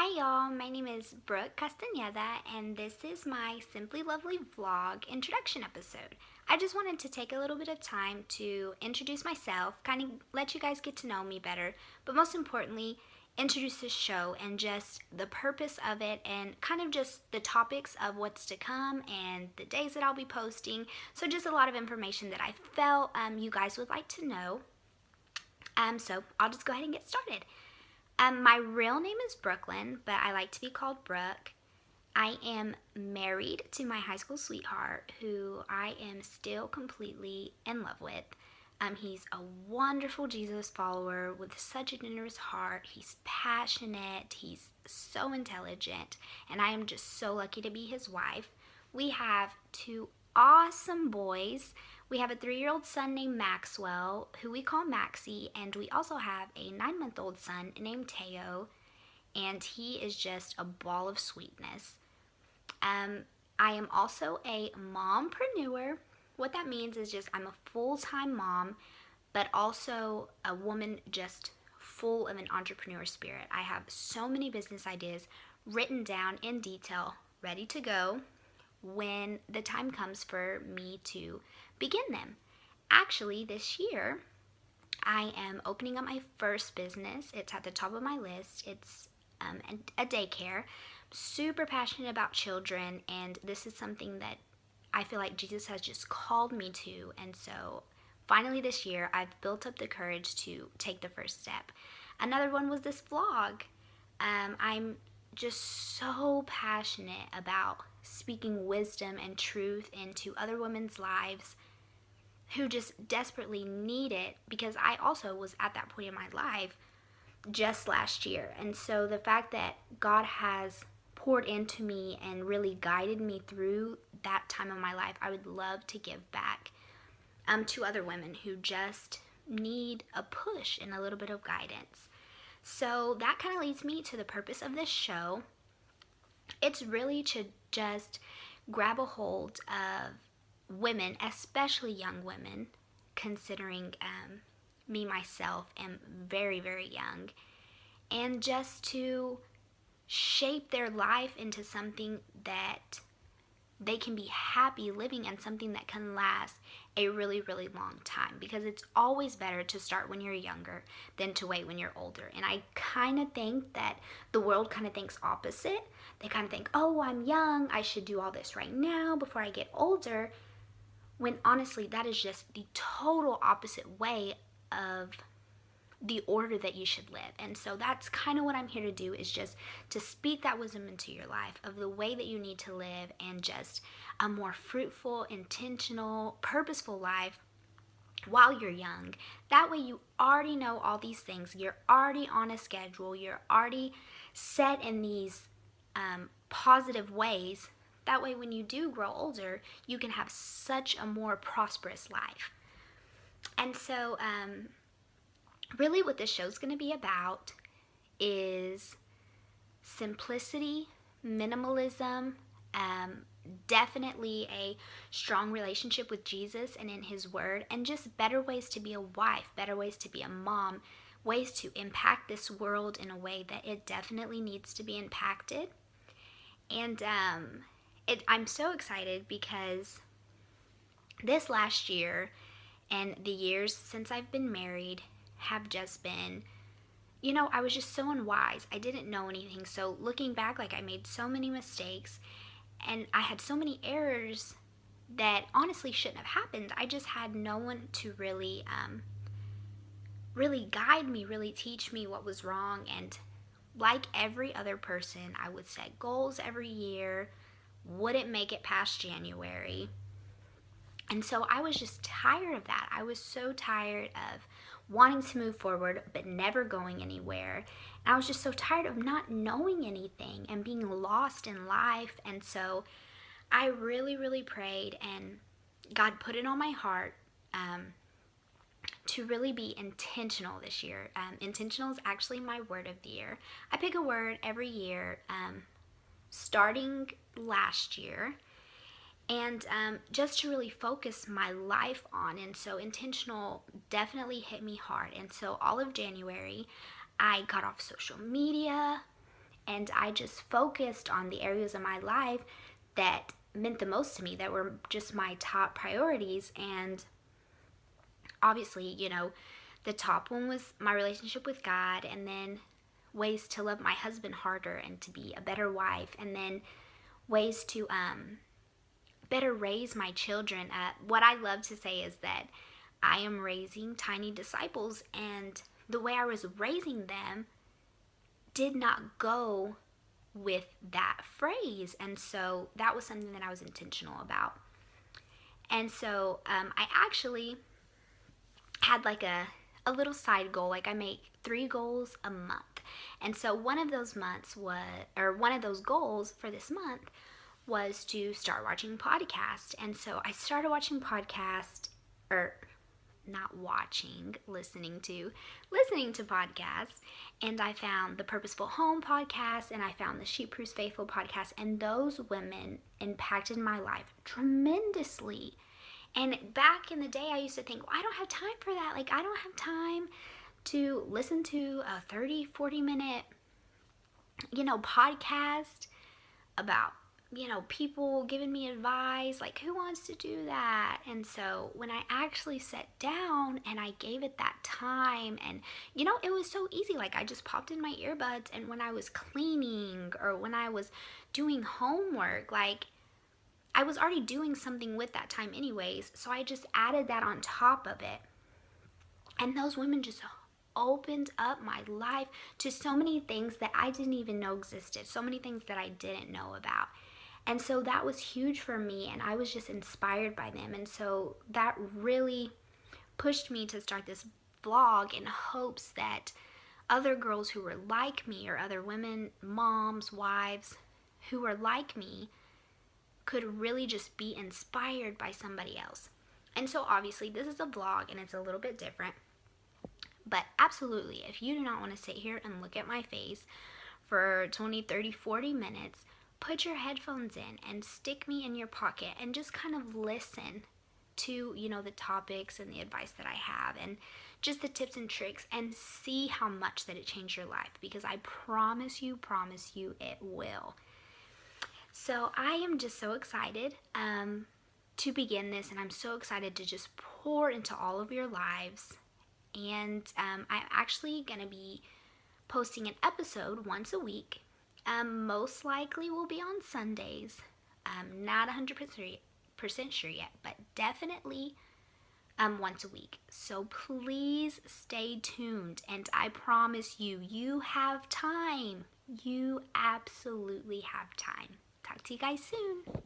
Hi y'all, my name is Brook Castaneda and this is my Simply Lovely vlog introduction episode. I just wanted to take a little bit of time to introduce myself, kind of let you guys get to know me better, but most importantly, introduce this show and just the purpose of it and kind of just the topics of what's to come and the days that I'll be posting. So just a lot of information that I felt you guys would like to know. So I'll just go ahead and get started. My real name is Brooklyn, but I like to be called Brooke. I am married to my high school sweetheart, who I am still completely in love with. He's a wonderful Jesus follower with such a generous heart. He's passionate, he's so intelligent, and I am just so lucky to be his wife. We have two awesome boys. We have a 3-year-old son named Maxwell, who we call Maxie, and we also have a 9-month-old son named Teo, and he is just a ball of sweetness. I am also a mompreneur. What that means is just I'm a full-time mom, but also a woman just full of an entrepreneur spirit. I have so many business ideas written down in detail, ready to go when the time comes for me to begin them. Actually, this year, I am opening up my first business. It's at the top of my list. It's a daycare. Super passionate about children, and this is something that I feel like Jesus has just called me to. And so finally this year, I've built up the courage to take the first step. Another one was this vlog. I'm just so passionate about speaking wisdom and truth into other women's lives who just desperately need it, because I also was at that point in my life just last year. And so the fact that God has poured into me and really guided me through that time of my life, I would love to give back to other women who just need a push and a little bit of guidance. So that kind of leads me to the purpose of this show. It's really to just grab a hold of women, especially young women, considering me myself am very, very young, and just to shape their life into something that they can be happy living and something that can last a really, really long time, because it's always better to start when you're younger than to wait when you're older. And I kind of think that the world kind of thinks opposite. They kind of think, oh, I'm young, I should do all this right now before I get older, when honestly that is just the total opposite way of the order that you should live. And so that's kind of what I'm here to do, is just to speak that wisdom into your life of the way that you need to live, and just a more fruitful, intentional, purposeful life while you're young. That way you already know all these things. You're already on a schedule. You're already set in these positive ways. That way when you do grow older, you can have such a more prosperous life. And so really what this show's going to be about is simplicity, minimalism, definitely a strong relationship with Jesus and in his word, and just better ways to be a wife, better ways to be a mom, ways to impact this world in a way that it definitely needs to be impacted. And I'm so excited because this last year and the years since I've been married have just been, I was just so unwise. I didn't know anything. So looking back, I made so many mistakes and I had so many errors that honestly shouldn't have happened. I just had no one to really guide me, really teach me what was wrong. And like every other person, I would set goals every year, wouldn't make it past January. And so I was just tired of that. I was so tired of wanting to move forward but never going anywhere. And I was just so tired of not knowing anything and being lost in life. And so I really, really prayed, and God put it on my heart to really be intentional this year. Intentional is actually my word of the year. I pick a word every year, starting last year, and just to really focus my life on. And so intentional definitely hit me hard. And so all of January, I got off social media and I just focused on the areas of my life that meant the most to me, that were just my top priorities. And obviously, the top one was my relationship with God, and then ways to love my husband harder and to be a better wife, and then ways to better raise my children. What I love to say is that I am raising tiny disciples, and the way I was raising them did not go with that phrase. And so that was something that I was intentional about. And so I actually had like a little side goal. Like I make 3 goals a month. And so one of those goals for this month was to start watching podcasts. And so I started watching podcasts, or not watching, listening to podcasts. And I found the Purposeful Home podcast, and I found the Sheep Proofs Faithful podcast, and those women impacted my life tremendously. And back in the day, I used to think, well, I don't have time for that. Like, I don't have time to listen to a 30-40 minute podcast about people giving me advice. Like, who wants to do that? And so when I actually sat down and I gave it that time, and it was so easy. Like, I just popped in my earbuds, and when I was cleaning or when I was doing homework, like, I was already doing something with that time anyways, so I just added that on top of it. And those women just opened up my life to so many things that I didn't even know existed, so many things that I didn't know about. And so that was huge for me, and I was just inspired by them. And so that really pushed me to start this vlog in hopes that other girls who were like me, or other women, moms, wives, who were like me, could really just be inspired by somebody else. And so obviously this is a vlog and it's a little bit different, but absolutely, if you do not want to sit here and look at my face for 20, 30, 40 minutes, put your headphones in and stick me in your pocket and just kind of listen to, the topics and the advice that I have, and just the tips and tricks, and see how much that it changed your life, because I promise you, it will. So I am just so excited to begin this, and I'm so excited to just pour into all of your lives. And I'm actually going to be posting an episode once a week. Most likely will be on Sundays. Not 100% sure yet, but definitely once a week. So please stay tuned, and I promise you, you have time. You absolutely have time. Talk to you guys soon.